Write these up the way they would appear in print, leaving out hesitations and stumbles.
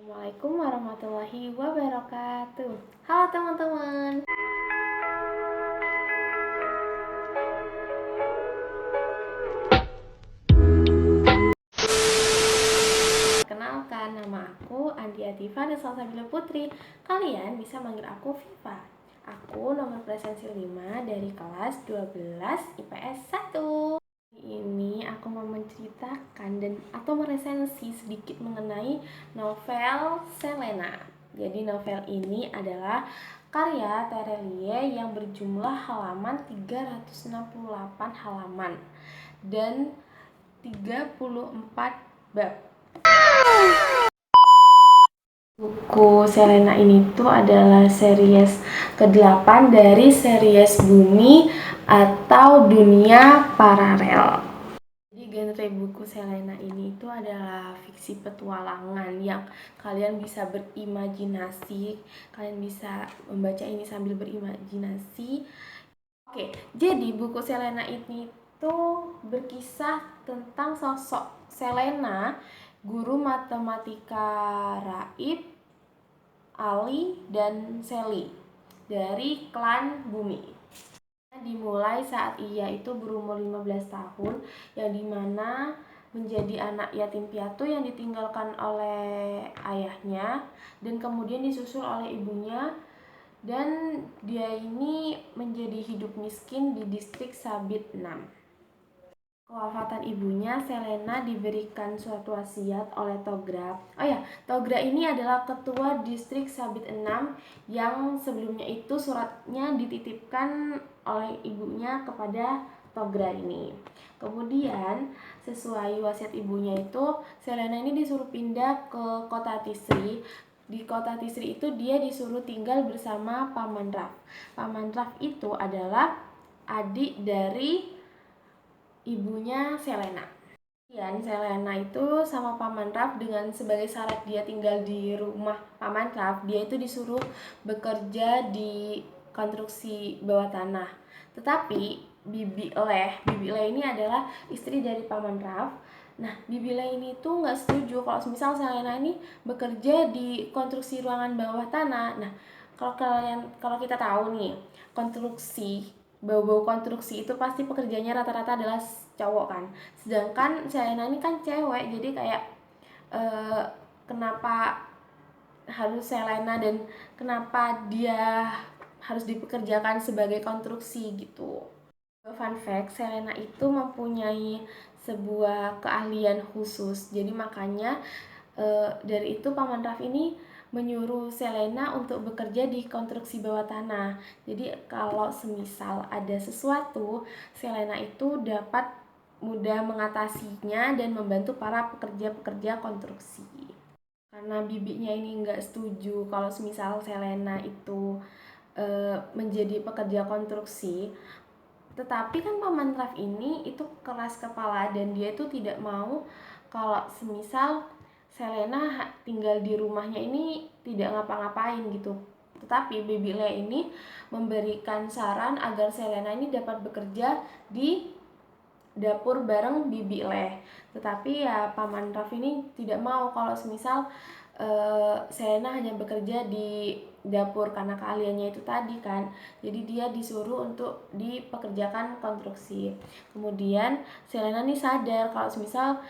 Assalamualaikum warahmatullahi wabarakatuh. Halo teman-teman. Kenalkan, nama aku Andia Diva Salsabila Putri. Kalian bisa manggil aku Viva. Aku nomor presensi 5 dari kelas 12 IPS 1. Ini aku mau menceritakan dan atau meresensi sedikit mengenai novel Selena. Jadi novel ini adalah karya Terelie yang berjumlah halaman 368 halaman dan 34 bab. Buku Selena ini tuh adalah series ke-8 dari series Bumi atau Dunia Paralel. Jadi genre buku Selena ini itu adalah fiksi petualangan yang kalian bisa berimajinasi, kalian bisa membaca ini sambil berimajinasi. Oke, jadi buku Selena ini tuh berkisah tentang sosok Selena, guru matematika Raib, Ali, dan Sally dari klan Bumi. Dimulai saat ia itu berumur 15 tahun, yang dimana menjadi anak yatim piatu yang ditinggalkan oleh ayahnya dan kemudian disusul oleh ibunya, dan dia ini menjadi hidup miskin di distrik Sabit 6. Kewafatan ibunya, Selena diberikan suatu wasiat oleh Togra. Togra ini adalah ketua distrik Sabit 6 yang sebelumnya itu suratnya dititipkan oleh ibunya kepada Togra ini. Kemudian sesuai wasiat ibunya itu, Selena ini disuruh pindah ke kota Tisri. Di kota Tisri itu dia disuruh tinggal bersama Paman Raf. Paman Raf itu adalah adik dari ibunya Selena. Dan Selena itu sama Paman Raf dengan sebagai syarat dia tinggal di rumah Paman Raf, dia itu disuruh bekerja di konstruksi bawah tanah. Tetapi Bibi Leh ini adalah istri dari Paman Raf. Nah, Bibi Leh ini tuh nggak setuju kalau misal Selena ini bekerja di konstruksi ruangan bawah tanah. Nah, kalau kita tahu nih, bau-bau konstruksi itu pasti pekerjanya rata-rata adalah cowok kan, sedangkan Selena ini kan cewek, jadi kayak kenapa harus Selena dan kenapa dia harus dipekerjakan sebagai konstruksi gitu. Fun fact, Selena itu mempunyai sebuah keahlian khusus, jadi makanya dari itu Paman Raf ini menyuruh Selena untuk bekerja di konstruksi bawah tanah. Jadi kalau semisal ada sesuatu, Selena itu dapat mudah mengatasinya dan membantu para pekerja-pekerja konstruksi. Karena bibinya ini nggak setuju kalau semisal Selena itu menjadi pekerja konstruksi, tetapi kan Paman Raf ini itu keras kepala dan dia itu tidak mau kalau semisal Selena tinggal di rumahnya ini tidak ngapa-ngapain gitu. Tetapi Bibi Le ini memberikan saran agar Selena ini dapat bekerja di dapur bareng Bibi Le. Tetapi ya Paman Raf ini tidak mau kalau semisal Selena hanya bekerja di dapur karena keahliannya itu tadi kan. Jadi dia disuruh untuk dipekerjakan konstruksi. Kemudian Selena nih sadar kalau semisal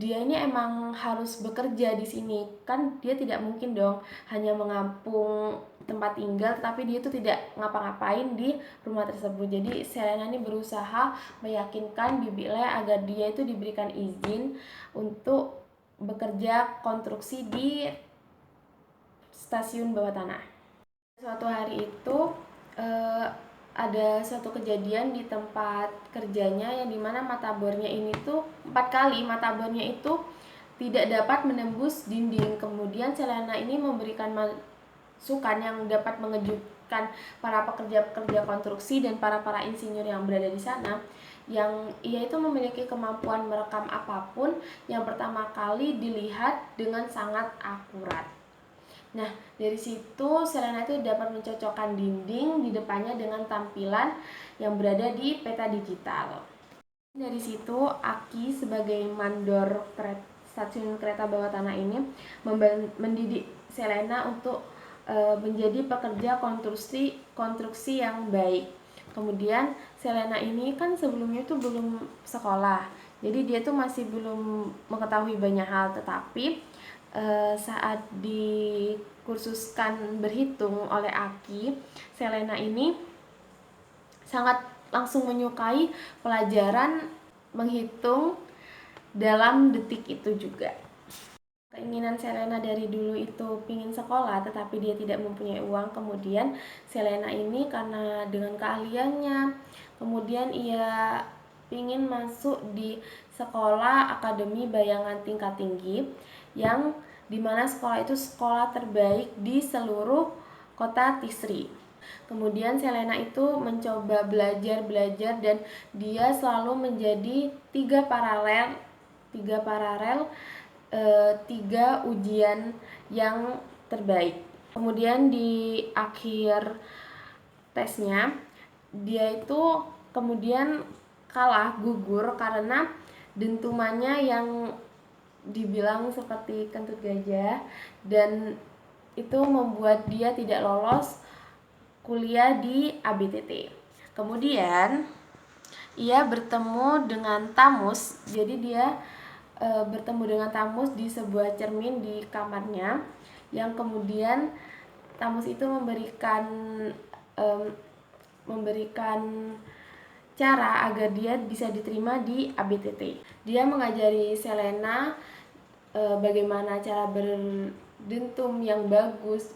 dia ini emang harus bekerja di sini, kan dia tidak mungkin dong hanya mengampung tempat tinggal tapi dia itu tidak ngapa-ngapain di rumah tersebut. Jadi Selena ini berusaha meyakinkan Bibi Le agar dia itu diberikan izin untuk bekerja konstruksi di stasiun bawah tanah. Suatu hari itu ada suatu kejadian di tempat kerjanya yang dimana matabornya ini tuh 4 kali matabornya itu tidak dapat menembus dinding. Kemudian Selena ini memberikan masukan yang dapat mengejutkan para pekerja-pekerja konstruksi dan para insinyur yang berada di sana, yang ia itu memiliki kemampuan merekam apapun yang pertama kali dilihat dengan sangat akurat. Nah, dari situ Selena itu dapat mencocokkan dinding di depannya dengan tampilan yang berada di peta digital. Dari situ Aki sebagai mandor stasiun kereta bawah tanah ini mendidik Selena untuk menjadi pekerja konstruksi yang baik. Kemudian Selena ini kan sebelumnya itu belum sekolah, jadi dia tuh masih belum mengetahui banyak hal, tetapi saat dikursuskan berhitung oleh Aki, Selena ini sangat langsung menyukai pelajaran menghitung dalam detik itu juga. Keinginan Selena dari dulu itu pingin sekolah, tetapi dia tidak mempunyai uang. Kemudian Selena ini karena dengan keahliannya, kemudian ia pingin masuk di sekolah akademi bayangan tingkat tinggi, yang dimana sekolah itu sekolah terbaik di seluruh kota Tisri. Kemudian Selena itu mencoba belajar dan dia selalu menjadi tiga paralel, tiga ujian yang terbaik. Kemudian di akhir tesnya dia itu kemudian gugur karena dentumannya yang dibilang seperti kentut gajah, dan itu membuat dia tidak lolos kuliah di ABTT. Kemudian ia bertemu dengan Tamus, jadi dia bertemu dengan Tamus di sebuah cermin di kamarnya, yang kemudian Tamus itu memberikan cara agar dia bisa diterima di ABTT. Dia mengajari Selena bagaimana cara berdentum yang bagus,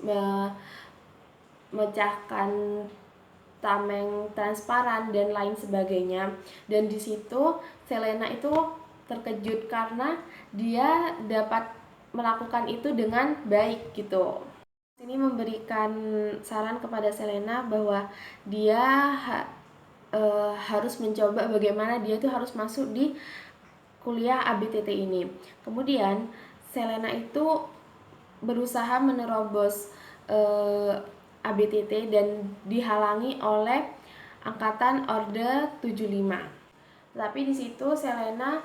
memecahkan tameng transparan dan lain sebagainya. Dan di situ Selena itu terkejut karena dia dapat melakukan itu dengan baik gitu. Ini memberikan saran kepada Selena bahwa dia harus mencoba bagaimana dia tuh harus masuk di kuliah ABTT ini. Kemudian Selena itu berusaha menerobos ABTT dan dihalangi oleh Angkatan Orde 75. Tapi di situ Selena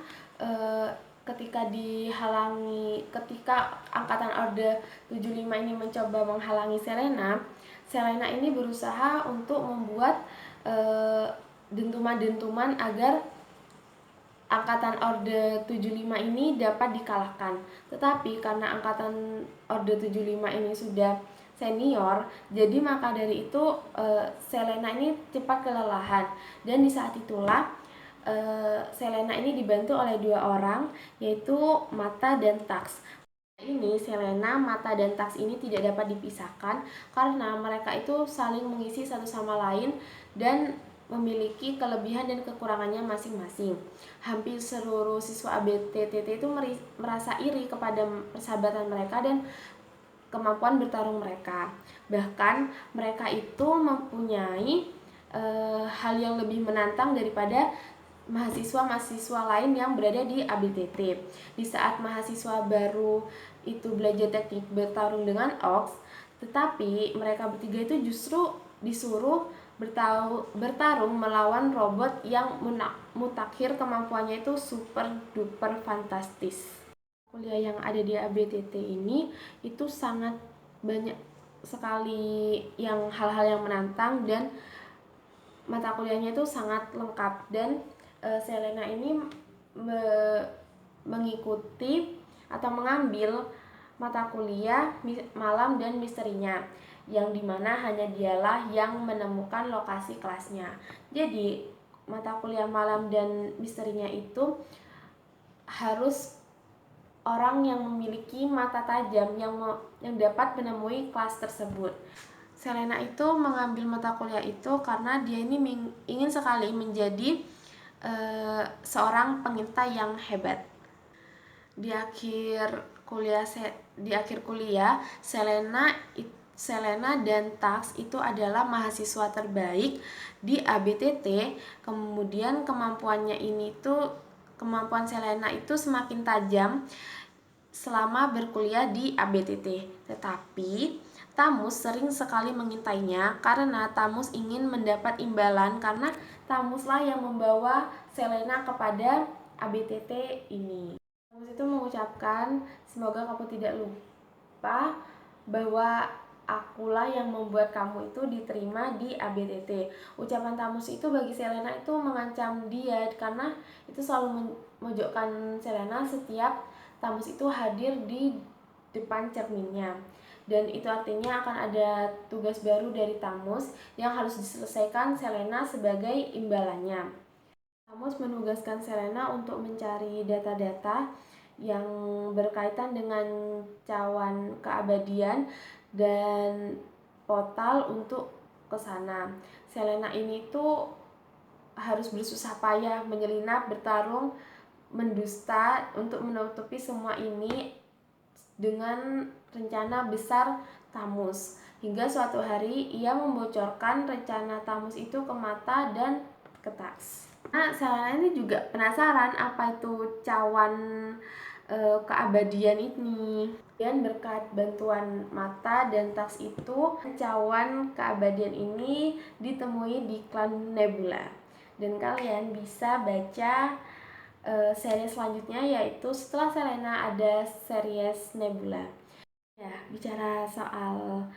ketika Angkatan Orde 75 ini mencoba menghalangi Selena ini berusaha untuk membuat dentuman-dentuman agar Angkatan Orde 75 ini dapat dikalahkan. Tetapi karena Angkatan Orde 75 ini sudah senior, jadi maka dari itu Selena ini cepat kelelahan, dan di saat itulah Selena ini dibantu oleh dua orang, yaitu Mata dan Tax. Ini Selena, Mata dan Tax ini tidak dapat dipisahkan karena mereka itu saling mengisi satu sama lain dan memiliki kelebihan dan kekurangannya masing-masing. Hampir seluruh siswa ABTT itu merasa iri kepada persahabatan mereka dan kemampuan bertarung mereka. Bahkan mereka itu mempunyai hal yang lebih menantang daripada mahasiswa-mahasiswa lain yang berada di ABTT. Di saat mahasiswa baru itu belajar teknik bertarung dengan Ox, tetapi mereka bertiga itu justru disuruh bertarung melawan robot yang mutakhir kemampuannya itu super duper fantastis. Kuliah yang ada di ABTT ini itu sangat banyak sekali yang hal-hal yang menantang, dan mata kuliahnya itu sangat lengkap, dan Selena ini mengikuti atau mengambil mata kuliah malam dan misterinya, yang dimana hanya dialah yang menemukan lokasi kelasnya. Jadi mata kuliah malam dan misterinya itu harus orang yang memiliki mata tajam yang dapat menemui kelas tersebut. Selena itu mengambil mata kuliah itu karena dia ini ingin sekali menjadi seorang pengintai yang hebat. Di akhir kuliah, Selena dan Tax itu adalah mahasiswa terbaik di ABTT. Kemudian kemampuan Selena itu semakin tajam selama berkuliah di ABTT. Tetapi Tamus sering sekali mengintainya karena Tamus ingin mendapat imbalan, karena Tamuslah yang membawa Selena kepada ABTT ini. Tamus itu mengucapkan, semoga kamu tidak lupa bahwa akulah yang membuat kamu itu diterima di ABTT. Ucapan Tamus itu bagi Selena itu mengancam dia, karena itu selalu memojokkan Selena setiap Tamus itu hadir di depan cerminnya. Dan itu artinya akan ada tugas baru dari Tamus yang harus diselesaikan Selena sebagai imbalannya. Tamus menugaskan Selena untuk mencari data-data yang berkaitan dengan cawan keabadian dan portal untuk ke sana. Selena ini tuh harus bersusah payah menyelinap, bertarung, mendusta untuk menutupi semua ini dengan rencana besar Tamus. Hingga suatu hari ia membocorkan rencana Tamus itu ke Mata dan ke Tax. Nah, Selena ini juga penasaran apa itu cawan keabadian ini. Dan berkat bantuan Mata dan Tax itu, cawan keabadian ini ditemui di klan Nebula. Dan kalian bisa baca seri selanjutnya, yaitu setelah Selena ada series Nebula. Ya, bicara soal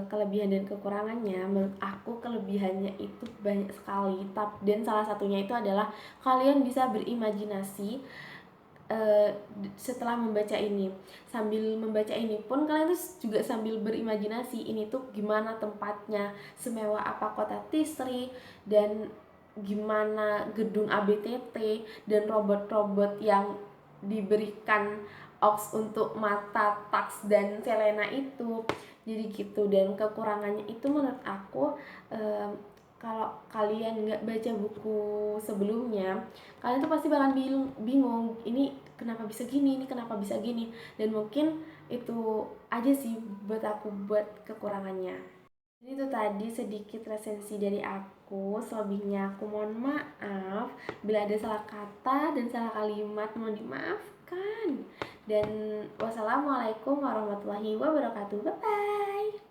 kelebihan dan kekurangannya, menurut aku kelebihannya itu banyak sekali. Dan salah satunya itu adalah kalian bisa berimajinasi setelah membaca ini. Sambil membaca ini pun kalian tuh juga sambil berimajinasi, ini tuh gimana tempatnya, semewah apa kota Tisri, dan gimana gedung ABTT, dan robot-robot yang diberikan Ox untuk Mata, Tax, dan Selena itu. Jadi gitu. Dan kekurangannya itu menurut aku, kalau kalian nggak baca buku sebelumnya, kalian tuh pasti bakal bingung, ini kenapa bisa gini, ini kenapa bisa gini. Dan mungkin itu aja sih buat aku buat kekurangannya. Jadi itu tadi sedikit resensi dari aku. Selebihnya aku mohon maaf bila ada salah kata dan salah kalimat, mohon dimaafkan. Dan wassalamualaikum warahmatullahi wabarakatuh. Bye bye.